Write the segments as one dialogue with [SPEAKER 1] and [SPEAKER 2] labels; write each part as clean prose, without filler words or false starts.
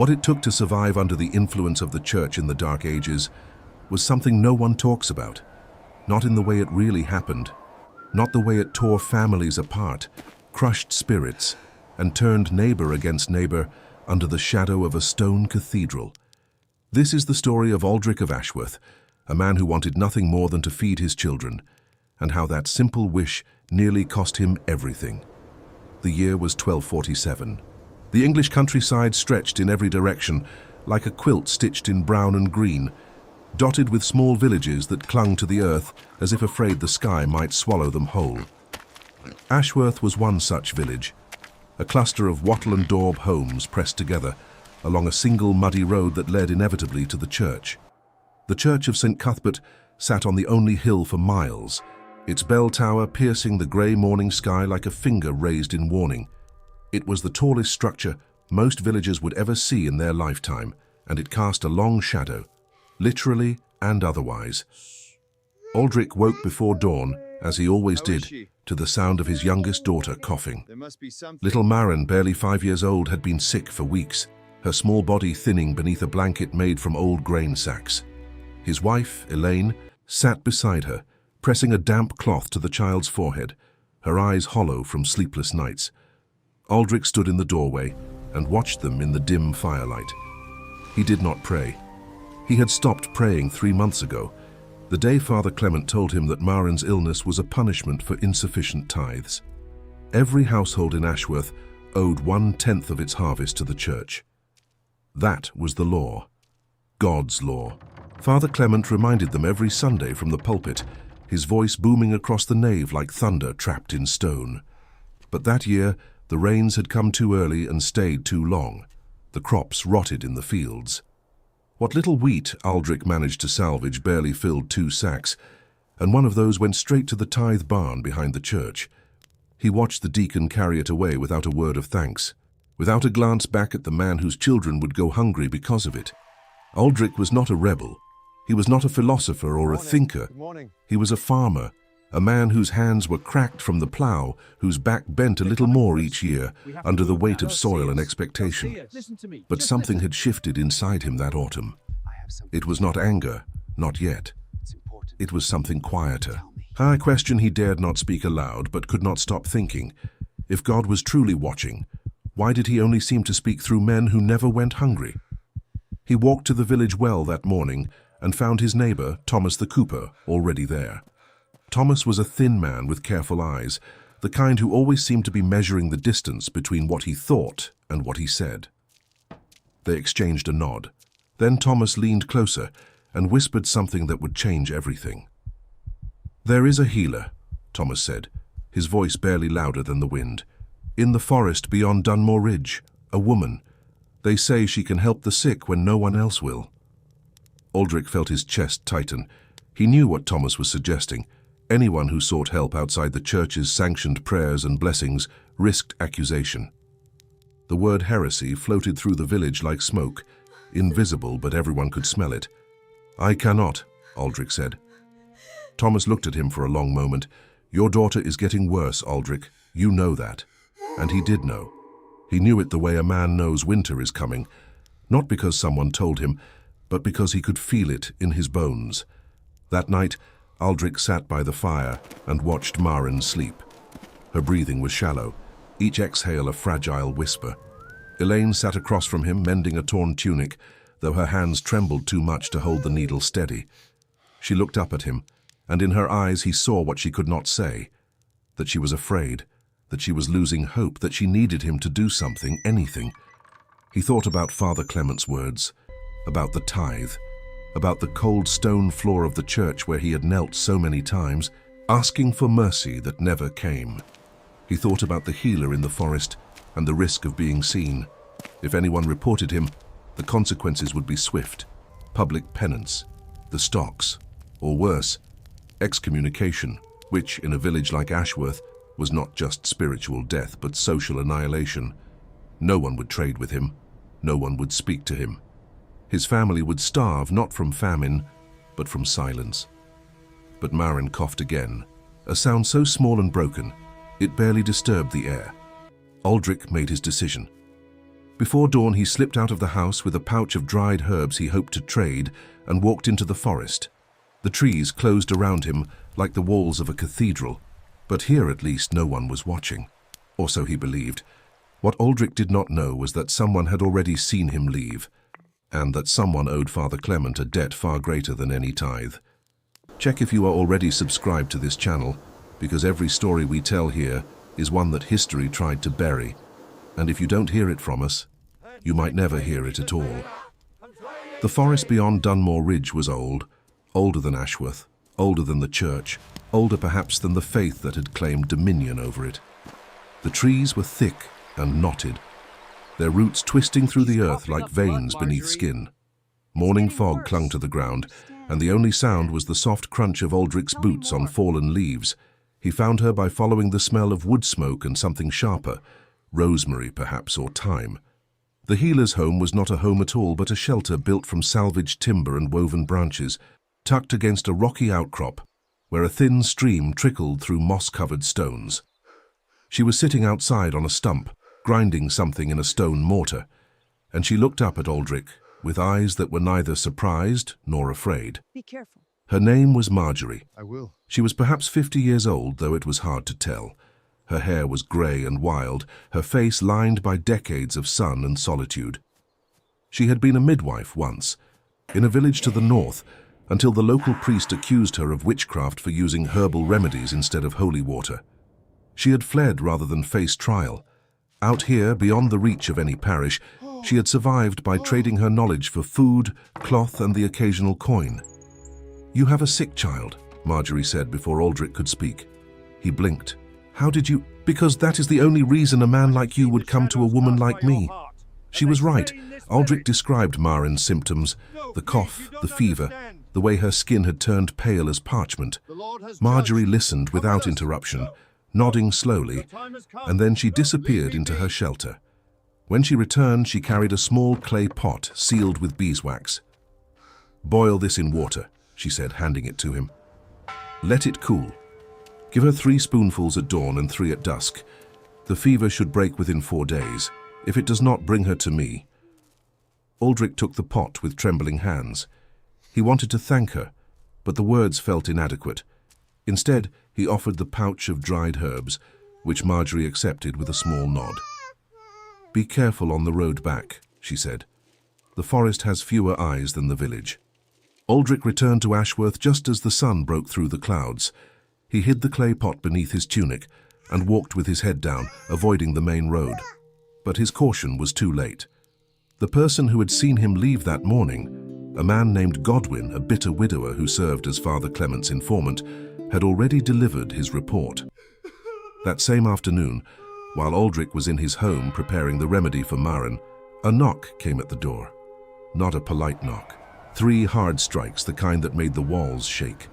[SPEAKER 1] What it took to survive under the influence of the church in the Dark Ages was something no one talks about. Not in the way it really happened. Not the way it tore families apart, crushed spirits, and turned neighbor against neighbor under the shadow of a stone cathedral. This is the story of Aldric of Ashworth, a man who wanted nothing more than to feed his children, and how that simple wish nearly cost him everything. The year was 1247. The English countryside stretched in every direction, like a quilt stitched in brown and green, dotted with small villages that clung to the earth as if afraid the sky might swallow them whole. Ashworth was one such village, a cluster of wattle and daub homes pressed together along a single muddy road that led inevitably to the church. The church of St. Cuthbert sat on the only hill for miles, its bell tower piercing the grey morning sky like a finger raised in warning. It was the tallest structure most villagers would ever see in their lifetime, and it cast a long shadow, literally and otherwise. Aldric woke before dawn, as he always did, to the sound of his youngest daughter coughing. Little Maren, barely 5 years old, had been sick for weeks, her small body thinning beneath a blanket made from old grain sacks. His wife, Elaine, sat beside her, pressing a damp cloth to the child's forehead, her eyes hollow from sleepless nights. Aldric stood in the doorway and watched them in the dim firelight. He did not pray. He had stopped praying 3 months ago, the day Father Clement told him that Maren's illness was a punishment for insufficient tithes. Every household in Ashworth owed 1/10 of its harvest to the church. That was the law, God's law. Father Clement reminded them every Sunday from the pulpit, his voice booming across the nave like thunder trapped in stone. But that year, the rains had come too early and stayed too long. The crops rotted in the fields. What little wheat Aldric managed to salvage barely filled 2 sacks, and one of those went straight to the tithe barn behind the church. He watched the deacon carry it away without a word of thanks, without a glance back at the man whose children would go hungry because of it. Aldric was not a rebel. He was not a philosopher or a thinker. He was a farmer, a man whose hands were cracked from the plough, whose back bent a little more each year under the weight of soil and expectation. But something had shifted inside him that autumn. It was not anger, not yet. It was something quieter. A question he dared not speak aloud, but could not stop thinking. If God was truly watching, why did he only seem to speak through men who never went hungry? He walked to the village well that morning and found his neighbor, Thomas the cooper, already there. Thomas was a thin man with careful eyes, the kind who always seemed to be measuring the distance between what he thought and what he said. They exchanged a nod. Then Thomas leaned closer and whispered something that would change everything. "There is a healer," Thomas said, his voice barely louder than the wind. "In the forest beyond Dunmore Ridge, a woman. They say she can help the sick when no one else will." Aldric felt his chest tighten. He knew what Thomas was suggesting. Anyone who sought help outside the church's sanctioned prayers and blessings risked accusation. The word heresy floated through the village like smoke, invisible but everyone could smell it. "I cannot," Aldric said. Thomas looked at him for a long moment. "Your daughter is getting worse, Aldric. You know that." And he did know. He knew it the way a man knows winter is coming, not because someone told him, but because he could feel it in his bones. That night, Aldric sat by the fire and watched Maren sleep. Her breathing was shallow, each exhale a fragile whisper. Elaine sat across from him, mending a torn tunic, though her hands trembled too much to hold the needle steady. She looked up at him, and in her eyes he saw what she could not say, that she was afraid, that she was losing hope, that she needed him to do something, anything. He thought about Father Clement's words, about the tithe, about the cold stone floor of the church where he had knelt so many times, asking for mercy that never came. He thought about the healer in the forest and the risk of being seen. If anyone reported him, the consequences would be swift. Public penance, the stocks, or worse, excommunication, which in a village like Ashworth was not just spiritual death but social annihilation. No one would trade with him. No one would speak to him. His family would starve not from famine, but from silence. But Maren coughed again, a sound so small and broken, it barely disturbed the air. Aldric made his decision. Before dawn, he slipped out of the house with a pouch of dried herbs he hoped to trade and walked into the forest. The trees closed around him like the walls of a cathedral, but here at least no one was watching, or so he believed. What Aldrich did not know was that someone had already seen him leave, and that someone owed Father Clement a debt far greater than any tithe. Check if you are already subscribed to this channel, because every story we tell here is one that history tried to bury, and if you don't hear it from us, you might never hear it at all. The forest beyond Dunmore Ridge was old, older than Ashworth, older than the church, older perhaps than the faith that had claimed dominion over it. The trees were thick and knotted, their roots twisting through the earth like veins beneath skin. Morning fog clung to the ground, and the only sound was the soft crunch of Aldrich's boots on fallen leaves. He found her by following the smell of wood smoke and something sharper, rosemary perhaps, or thyme. The healer's home was not a home at all, but a shelter built from salvaged timber and woven branches, tucked against a rocky outcrop, where a thin stream trickled through moss-covered stones. She was sitting outside on a stump, grinding something in a stone mortar, and she looked up at Aldrich with eyes that were neither surprised nor afraid.
[SPEAKER 2] Be careful.
[SPEAKER 1] Her name was Marjorie.
[SPEAKER 3] I will.
[SPEAKER 1] She was perhaps 50 years old, though it was hard to tell. Her hair was grey and wild, her face lined by decades of sun and solitude. She had been a midwife once, in a village to the north, until the local priest accused her of witchcraft for using herbal remedies instead of holy water. She had fled rather than face trial. Out here, beyond the reach of any parish, she had survived by trading her knowledge for food, cloth, and the occasional coin. "You have a sick child," Marjorie said before Aldrich could speak. He blinked. "How did you—" "Because that is the only reason a man like you would come to a woman like me." She was right. Aldrich described Marin's symptoms, the cough, the fever, the way her skin had turned pale as parchment. Marjorie listened without interruption, nodding slowly, and then she disappeared into her shelter. When she returned, she carried a small clay pot sealed with beeswax. "Boil this in water," she said, handing it to him. "Let it cool. Give her 3 spoonfuls at dawn and 3 at dusk. The fever should break within 4 days. If it does not, bring her to me." Aldrich took the pot with trembling hands. He wanted to thank her, but the words felt inadequate. Instead, he offered the pouch of dried herbs, which Marjorie accepted with a small nod. "Be careful on the road back," she said. "The forest has fewer eyes than the village." Aldrich returned to Ashworth just as the sun broke through the clouds. He hid the clay pot beneath his tunic and walked with his head down, avoiding the main road. But his caution was too late. The person who had seen him leave that morning, a man named Godwin, a bitter widower who served as Father Clement's informant, had already delivered his report. That same afternoon, while Aldrich was in his home preparing the remedy for Marin, a knock came at the door. Not a polite knock. 3 hard strikes, the kind that made the walls shake.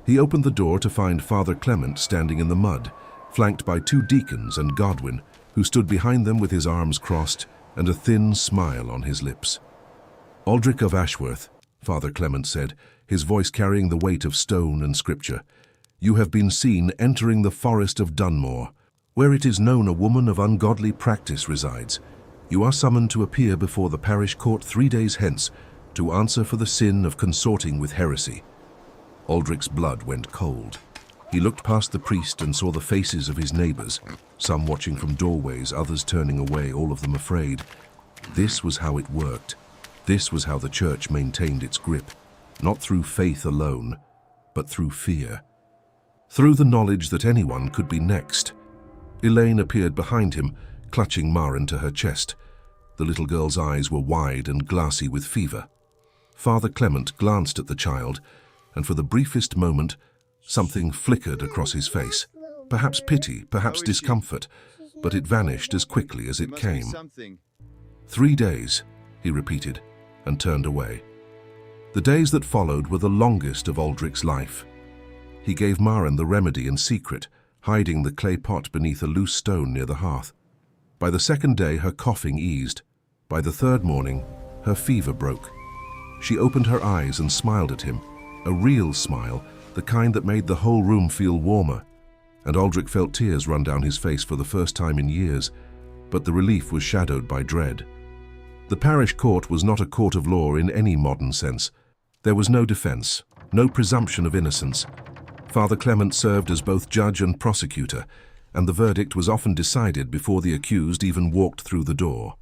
[SPEAKER 1] He opened the door to find Father Clement standing in the mud, flanked by 2 deacons and Godwin, who stood behind them with his arms crossed and a thin smile on his lips. "Aldrich of Ashworth," Father Clement said, his voice carrying the weight of stone and scripture, "you have been seen entering the forest of Dunmore, where it is known a woman of ungodly practice resides. You are summoned to appear before the parish court 3 days hence to answer for the sin of consorting with heresy." Aldrich's blood went cold. He looked past the priest and saw the faces of his neighbors, some watching from doorways, others turning away, all of them afraid. This was how it worked. This was how the church maintained its grip, not through faith alone, but through fear. Through the knowledge that anyone could be next. Elaine appeared behind him, clutching Marin to her chest. The little girl's eyes were wide and glassy with fever. Father Clement glanced at the child, and for the briefest moment, something flickered across his face. Perhaps pity, perhaps discomfort, but it vanished as quickly as it came. 3 days, he repeated, and turned away. The days that followed were the longest of Aldrich's life. He gave Marin the remedy in secret, hiding the clay pot beneath a loose stone near the hearth. By the 2nd day, her coughing eased. By the 3rd morning, her fever broke. She opened her eyes and smiled at him, a real smile, the kind that made the whole room feel warmer. And Aldrich felt tears run down his face for the first time in years, but the relief was shadowed by dread. The parish court was not a court of law in any modern sense. There was no defense, no presumption of innocence. Father Clement served as both judge and prosecutor, and the verdict was often decided before the accused even walked through the door.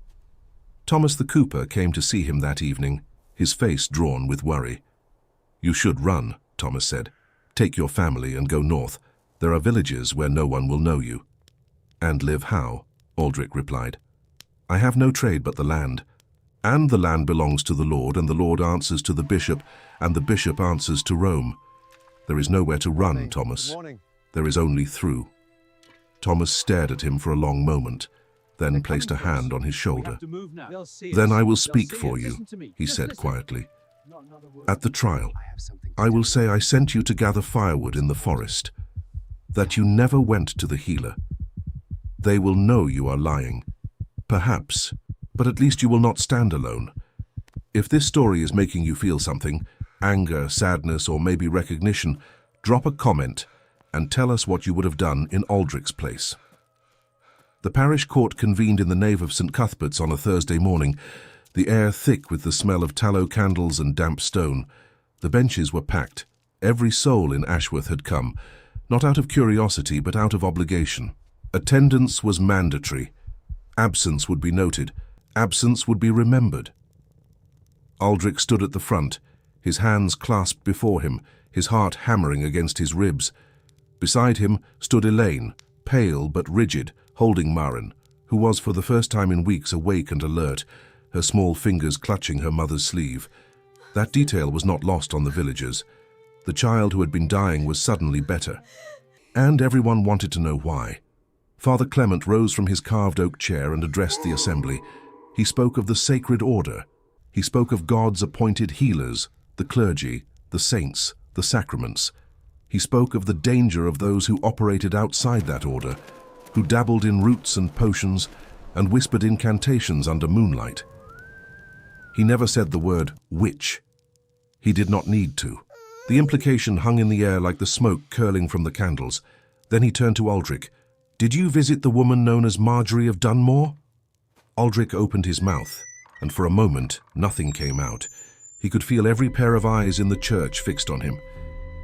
[SPEAKER 1] Thomas the Cooper came to see him that evening, his face drawn with worry. "You should run," Thomas said. "Take your family and go north. There are villages where no one will know you." "And live how?" Aldrich replied. "I have no trade but the land. And the land belongs to the Lord, and the Lord answers to the bishop, and the bishop answers to Rome. There is nowhere to run, Thomas. There is only through." Thomas stared at him for a long moment, then placed a hand on his shoulder. "Then I will speak for you," he said quietly. "At the trial, I will say I sent you to gather firewood in the forest, that you never went to the healer. They will know you are lying. Perhaps, but at least you will not stand alone. If this story is making you feel something, anger, sadness, or maybe recognition, drop a comment and tell us what you would have done in Aldrich's place." The parish court convened in the nave of St. Cuthbert's on a Thursday morning, the air thick with the smell of tallow candles and damp stone. The benches were packed. Every soul in Ashworth had come, not out of curiosity but out of obligation. Attendance was mandatory. Absence would be noted. Absence would be remembered. Aldrich stood at the front, his hands clasped before him, his heart hammering against his ribs. Beside him stood Elaine, pale but rigid, holding Maren, who was for the first time in weeks awake and alert, her small fingers clutching her mother's sleeve. That detail was not lost on the villagers. The child who had been dying was suddenly better. And everyone wanted to know why. Father Clement rose from his carved oak chair and addressed the assembly. He spoke of the sacred order. He spoke of God's appointed healers, the clergy, the saints, the sacraments. He spoke of the danger of those who operated outside that order, who dabbled in roots and potions and whispered incantations under moonlight. He never said the word witch. He did not need to. The implication hung in the air like the smoke curling from the candles. Then he turned to Aldrich. "Did you visit the woman known as Marjorie of Dunmore?" Aldrich opened his mouth, and for a moment nothing came out. He could feel every pair of eyes in the church fixed on him.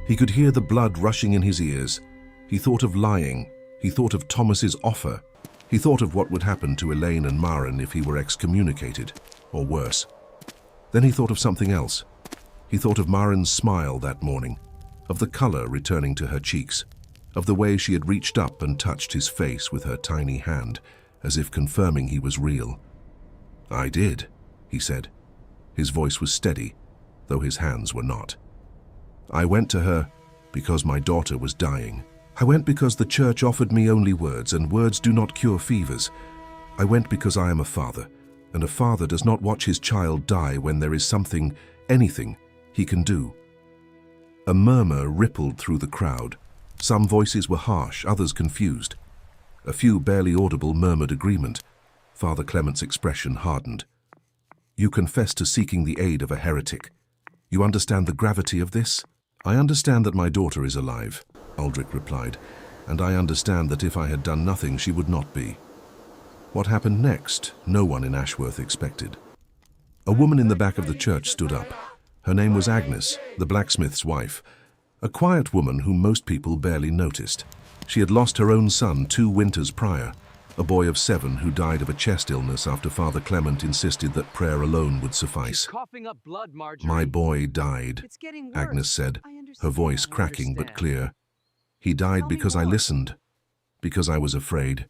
[SPEAKER 1] He could hear the blood rushing in his ears. He thought of lying. He thought of Thomas's offer. He thought of what would happen to Elaine and Maren if he were excommunicated, or worse. Then he thought of something else. He thought of Maren's smile that morning, of the color returning to her cheeks, of the way she had reached up and touched his face with her tiny hand, as if confirming he was real. "I did," he said. His voice was steady, though his hands were not. "I went to her because my daughter was dying. I went because the church offered me only words, and words do not cure fevers. I went because I am a father, and a father does not watch his child die when there is something, anything, he can do." A murmur rippled through the crowd. Some voices were harsh, others confused. A few barely audible murmured agreement. Father Clement's expression hardened. "You confess to seeking the aid of a heretic. You understand the gravity of this?" "I understand that my daughter is alive," Aldrich replied, "and I understand that if I had done nothing, she would not be." What happened next, no one in Ashworth expected. A woman in the back of the church stood up. Her name was Agnes, the blacksmith's wife, a quiet woman whom most people barely noticed. She had lost her own son 2 winters prior, a boy of 7 who died of a chest illness after Father Clement insisted that prayer alone would suffice.
[SPEAKER 2] Coughing up blood, Marjorie.
[SPEAKER 1] "My boy died," Agnes said, her voice cracking but clear. "He died because I listened, because I was afraid,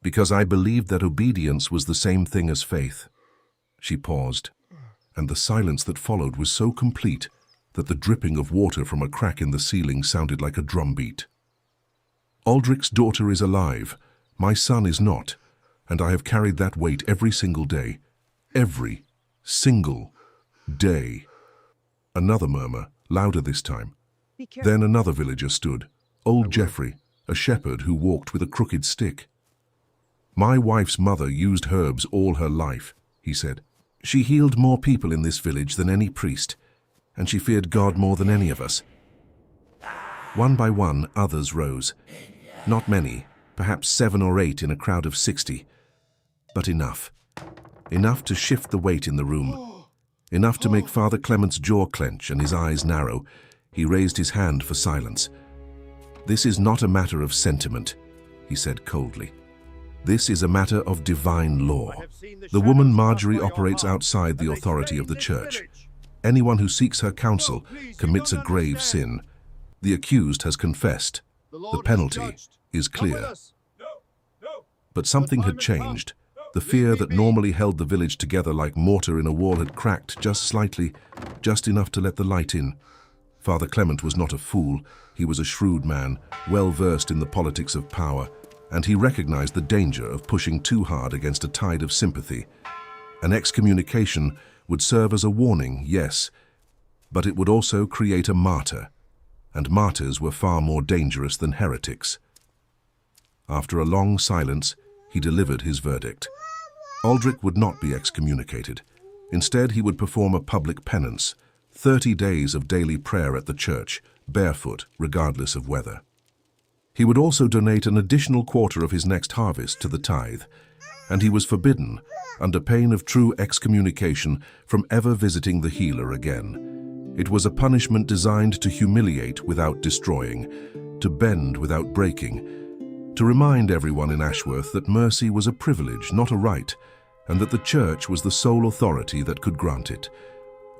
[SPEAKER 1] because I believed that obedience was the same thing as faith." She paused, and the silence that followed was so complete that the dripping of water from a crack in the ceiling sounded like a drumbeat. "Aldrich's daughter is alive. My son is not, and I have carried that weight every single day. Every single day." Another murmur, louder this time. Then another villager stood, old Geoffrey, a shepherd who walked with a crooked stick. "My wife's mother used herbs all her life," he said. "She healed more people in this village than any priest, and she feared God more than any of us." One by one, others rose. Not many, perhaps 7 or 8 in a crowd of 60, but enough. enough to shift the weight in the room, enough to make Father Clement's jaw clench and his eyes narrow. He raised his hand for silence. "This is not a matter of sentiment," he said coldly. "This is a matter of divine law. The woman Marjorie operates outside the authority of the church. Anyone who seeks her counsel commits a grave sin. The accused has confessed. The penalty is clear." But something had changed. The fear that normally held the village together like mortar in a wall had cracked just slightly, just enough to let the light in. Father Clement was not a fool. He was a shrewd man, well versed in the politics of power, and he recognized the danger of pushing too hard against a tide of sympathy. An excommunication would serve as a warning, yes, but it would also create a martyr, and martyrs were far more dangerous than heretics. After a long silence, he delivered his verdict. Aldrich would not be excommunicated. Instead, he would perform a public penance, 30 days of daily prayer at the church, barefoot, regardless of weather. He would also donate an additional quarter of his next harvest to the tithe, and he was forbidden, under pain of true excommunication, from ever visiting the healer again. It was a punishment designed to humiliate without destroying, to bend without breaking, to remind everyone in Ashworth that mercy was a privilege, not a right, and that the church was the sole authority that could grant it.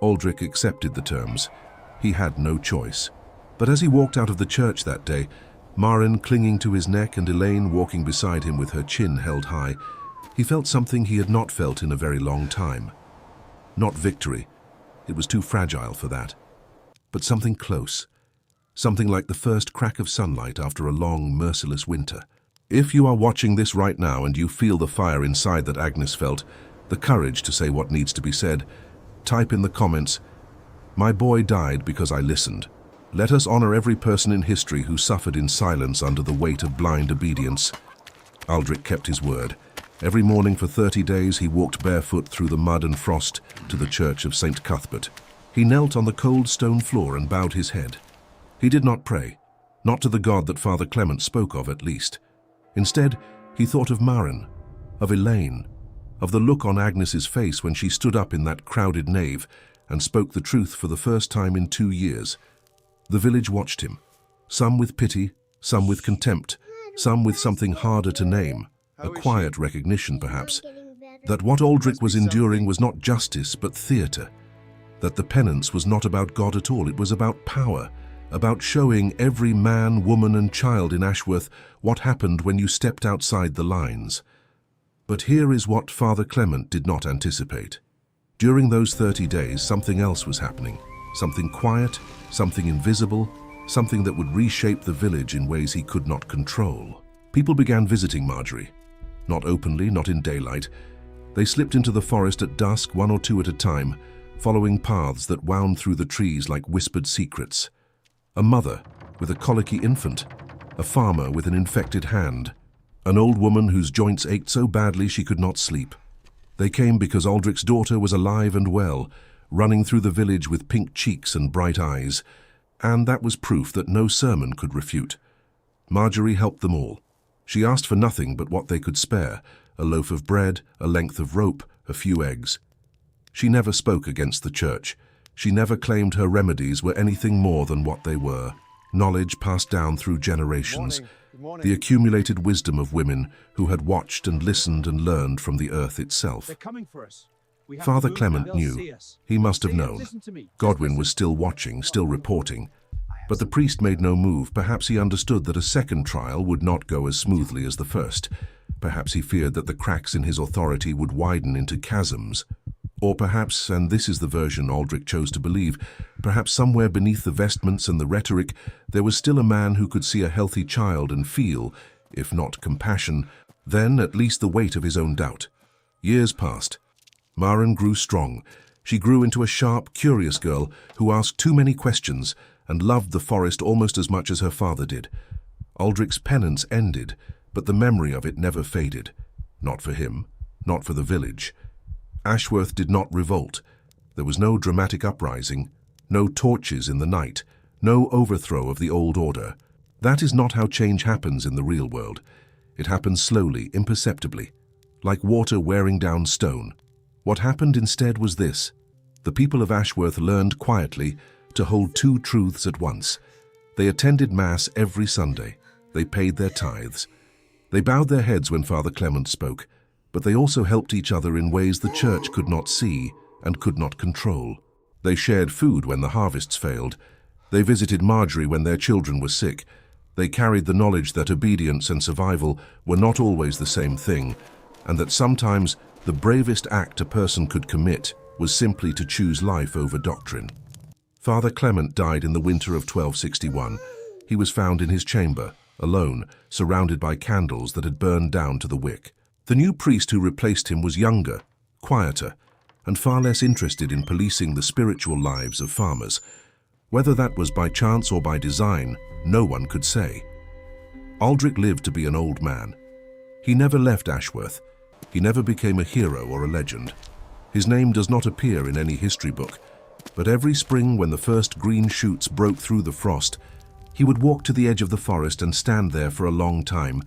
[SPEAKER 1] Aldrich accepted the terms. He had no choice. But as he walked out of the church that day, Marin clinging to his neck and Elaine walking beside him with her chin held high, he felt something he had not felt in a very long time. Not victory. It was too fragile for that. But something close. Something like the first crack of sunlight after a long, merciless winter. If you are watching this right now and you feel the fire inside that Agnes felt, the courage to say what needs to be said, type in the comments, "My boy died because I listened." Let us honor every person in history who suffered in silence under the weight of blind obedience. Aldrich kept his word. Every morning for 30 days he walked barefoot through the mud and frost to the church of St. Cuthbert. He knelt on the cold stone floor and bowed his head. He did not pray, not to the God that Father Clement spoke of at least. Instead, he thought of Marin, of Elaine, of the look on Agnes's face when she stood up in that crowded nave and spoke the truth for the first time in 2 years. The village watched him, some with pity, some with contempt, some with something harder to name, a quiet recognition perhaps, that what Aldrich was enduring was not justice but theatre, that the penance was not about God at all, it was about power, about showing every man, woman and child in Ashworth what happened when you stepped outside the lines. But here is what Father Clement did not anticipate. During those 30 days, something else was happening. Something quiet, something invisible, something that would reshape the village in ways he could not control. People began visiting Marjorie. Not openly, not in daylight. They slipped into the forest at dusk, 1 or 2 at a time, following paths that wound through the trees like whispered secrets. A mother with a colicky infant, a farmer with an infected hand, an old woman whose joints ached so badly she could not sleep. They came because Aldrich's daughter was alive and well, running through the village with pink cheeks and bright eyes, and that was proof that no sermon could refute. Marjorie helped them all. She asked for nothing but what they could spare, a loaf of bread, a length of rope, a few eggs. She never spoke against the church. She never claimed her remedies were anything more than what they were, knowledge passed down through generations, the accumulated wisdom of women who had watched and listened and learned from the earth itself.
[SPEAKER 2] They're coming for us.
[SPEAKER 1] Father Clement knew. He must have known. Godwin was still watching, still reporting. But the priest made no move. Perhaps he understood that a second trial would not go as smoothly as the first. Perhaps he feared that the cracks in his authority would widen into chasms. Or perhaps, and this is the version Aldrich chose to believe, perhaps somewhere beneath the vestments and the rhetoric, there was still a man who could see a healthy child and feel, if not compassion, then at least the weight of his own doubt. Years passed. Marin grew strong. She grew into a sharp, curious girl who asked too many questions and loved the forest almost as much as her father did. Aldrich's penance ended, but the memory of it never faded. Not for him, not for the village. Ashworth did not revolt. There was no dramatic uprising, no torches in the night, no overthrow of the old order. That is not how change happens in the real world. It happens slowly, imperceptibly, like water wearing down stone. What happened instead was this. The people of Ashworth learned quietly to hold two truths at once. They attended Mass every Sunday. They paid their tithes. They bowed their heads when Father Clement spoke, but they also helped each other in ways the church could not see and could not control. They shared food when the harvests failed. They visited Marjorie when their children were sick. They carried the knowledge that obedience and survival were not always the same thing, and that sometimes the bravest act a person could commit was simply to choose life over doctrine. Father Clement died in the winter of 1261. He was found in his chamber, alone, surrounded by candles that had burned down to the wick. The new priest who replaced him was younger, quieter, and far less interested in policing the spiritual lives of farmers. Whether that was by chance or by design, no one could say. Aldrich lived to be an old man. He never left Ashworth. He never became a hero or a legend. His name does not appear in any history book, but every spring when the first green shoots broke through the frost, he would walk to the edge of the forest and stand there for a long time,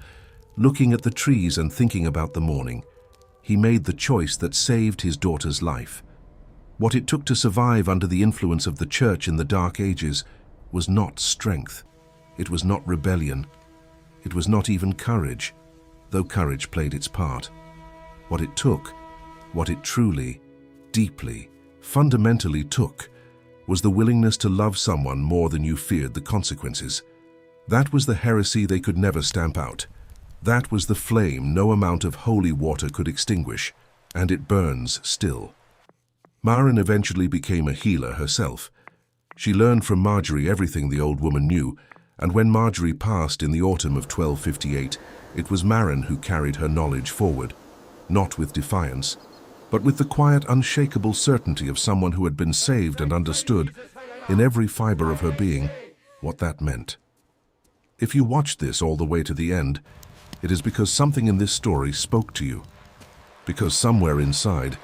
[SPEAKER 1] looking at the trees and thinking about the morning. He made the choice that saved his daughter's life. What it took to survive under the influence of the church in the Dark Ages was not strength. It was not rebellion. It was not even courage, though courage played its part. What it took, what it truly, deeply, fundamentally took, was the willingness to love someone more than you feared the consequences. That was the heresy they could never stamp out. That was the flame no amount of holy water could extinguish, and it burns still. Maren eventually became a healer herself. She learned from Marjorie everything the old woman knew, and when Marjorie passed in the autumn of 1258, it was Maren who carried her knowledge forward, not with defiance, but with the quiet, unshakable certainty of someone who had been saved and understood, in every fiber of her being, what that meant. If you watched this all the way to the end, it is because something in this story spoke to you. Because somewhere inside,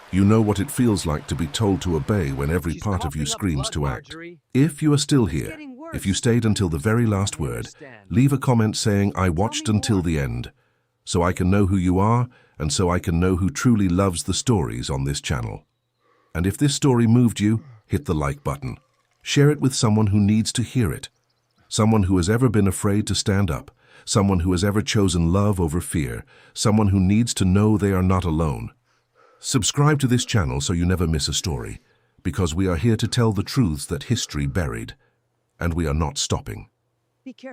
[SPEAKER 1] you know what it feels like to be told to obey when every part of you screams to act. If you are still here, if you stayed until the very last word, leave a comment saying, "I watched until the end," so I can know who you are, and so I can know who truly loves the stories on this channel. And if this story moved you, hit the like button. Share it with someone who needs to hear it. Someone who has ever been afraid to stand up. Someone who has ever chosen love over fear. Someone who needs to know they are not alone. Subscribe to this channel so you never miss a story, because we are here to tell the truths that history buried, and we are not stopping.
[SPEAKER 2] Be careful.